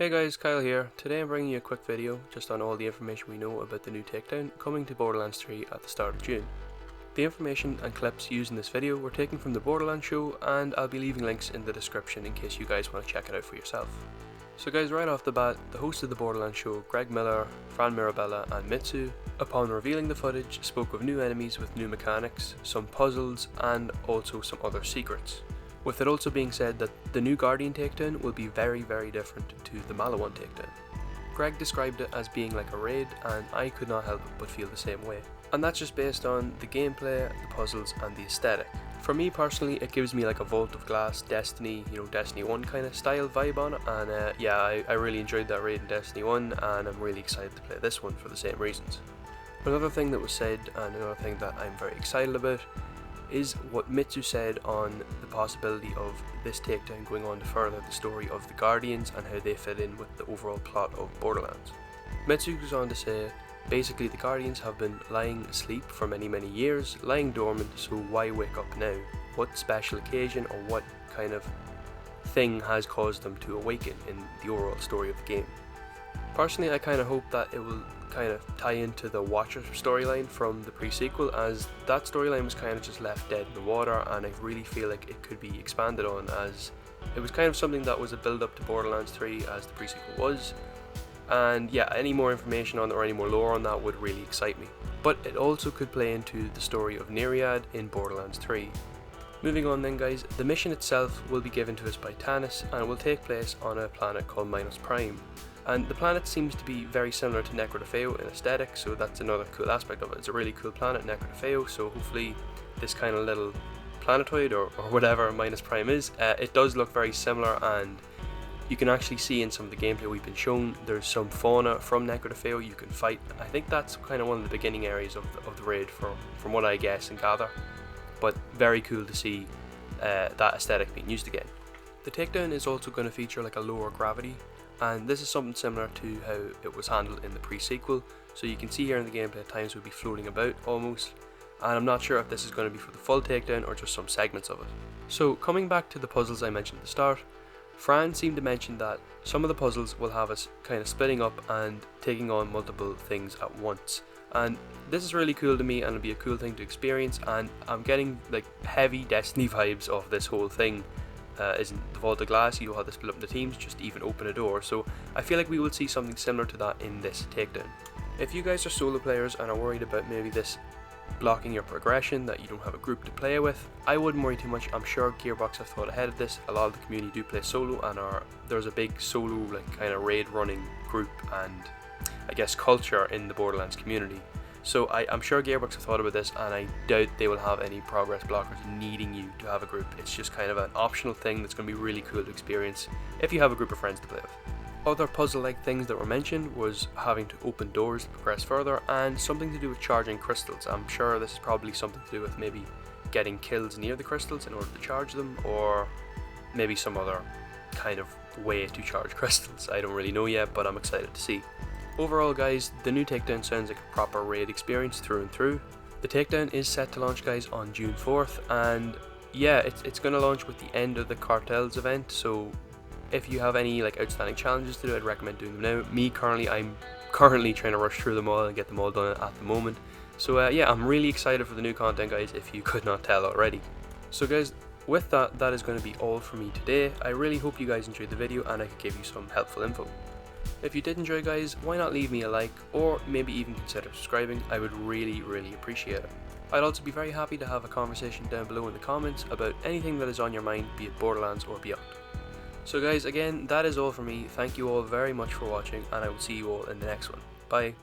Hey guys, Kyle here. Today I'm bringing you a quick video just on all the information we know about the new Takedown coming to Borderlands 3 at the start of June. The information and clips used in this video were taken from the Borderlands show, and I'll be leaving links in the description in case you guys want to check it out for yourself. So guys, right off the bat, the host of the Borderlands show, Greg Miller, Fran Mirabella and Mitsu, upon revealing the footage, spoke of new enemies with new mechanics, some puzzles and also some other secrets. With it also being said that the new Guardian takedown will be very different to the Malawan takedown. Greg described it as being like a raid, and I could not help but feel the same way. And that's just based on the gameplay, the puzzles and the aesthetic. For me personally, it gives me like a Vault of Glass, Destiny, Destiny 1 kind of style vibe on it, and yeah, I really enjoyed that raid in Destiny 1 and I'm really excited to play this one for the same reasons. Another thing that was said, and another thing that I'm very excited about, is what Mitsu said on the possibility of this takedown going on to further the story of the Guardians and how they fit in with the overall plot of Borderlands. Mitsu goes on to say, basically the Guardians have been lying asleep for many years, lying dormant, so why wake up now? What special occasion or what kind of thing has caused them to awaken in the overall story of the game? Personally, I kind of hope that it will kind of tie into the Watcher storyline from the pre-sequel, as that storyline was kind of just left dead in the water, and I really feel like it could be expanded on, as it was kind of something that was a build-up to Borderlands 3 as the pre-sequel was. And yeah, any more information on it or any more lore on that would really excite me. But it also could play into the story of Nereid in Borderlands 3. Moving on then guys, the mission itself will be given to us by Tanis and will take place on a planet called Minos Prime. And the planet seems to be very similar to Necro in aesthetic, so that's another cool aspect of it. It's a really cool planet, Necro, so hopefully this kind of little planetoid or whatever Minos Prime is, it does look very similar, and you can actually see in some of the gameplay we've been shown, there's some fauna from Necro you can fight. I think that's kind of one of the beginning areas of the raid from what I guess and gather, but very cool to see that aesthetic being used again. The takedown is also going to feature like a lower gravity, and this is something similar to how it was handled in the pre-sequel, so you can see here in the gameplay at times we'll be floating about almost, and I'm not sure if this is going to be for the full takedown or just some segments of it. So coming back to the puzzles I mentioned at the start, Fran seemed to mention that some of the puzzles will have us kind of splitting up and taking on multiple things at once, and this is really cool to me and it'll be a cool thing to experience, and I'm getting like heavy Destiny vibes of this whole thing. Isn't the Vault of Glass, you have to split up the teams just to even open a door, so I feel like we will see something similar to that in this takedown. If you guys are solo players and are worried about maybe this blocking your progression, that you don't have a group to play with, I wouldn't worry too much. I'm sure Gearbox have thought ahead of this. A lot of the community do play solo, and there's a big solo like kind of raid running group and I guess culture in the Borderlands community. So I'm sure Gearbox have thought about this, and I doubt they will have any progress blockers needing you to have a group. It's just kind of an optional thing that's going to be really cool to experience if you have a group of friends to play with. Other puzzle-like things that were mentioned was having to open doors to progress further, and something to do with charging crystals. I'm sure this is probably something to do with maybe getting kills near the crystals in order to charge them, or maybe some other kind of way to charge crystals. I don't really know yet, but I'm excited to see. Overall guys, the new takedown sounds like a proper raid experience through and through. The takedown is set to launch guys on June 4th, and yeah, it's going to launch with the end of the Cartels event, so if you have any like outstanding challenges to do, I'd recommend doing them now. I'm currently trying to rush through them all and get them all done at the moment. So yeah, I'm really excited for the new content guys, if you could not tell already. So guys, with that is going to be all from me today. I really hope you guys enjoyed the video and I could give you some helpful info. If you did enjoy guys, why not leave me a like, or maybe even consider subscribing. I would really appreciate it. I'd also be very happy to have a conversation down below in the comments about anything that is on your mind, be it Borderlands or beyond. So guys, again, that is all for me. Thank you all very much for watching, and I will see you all in the next one. Bye.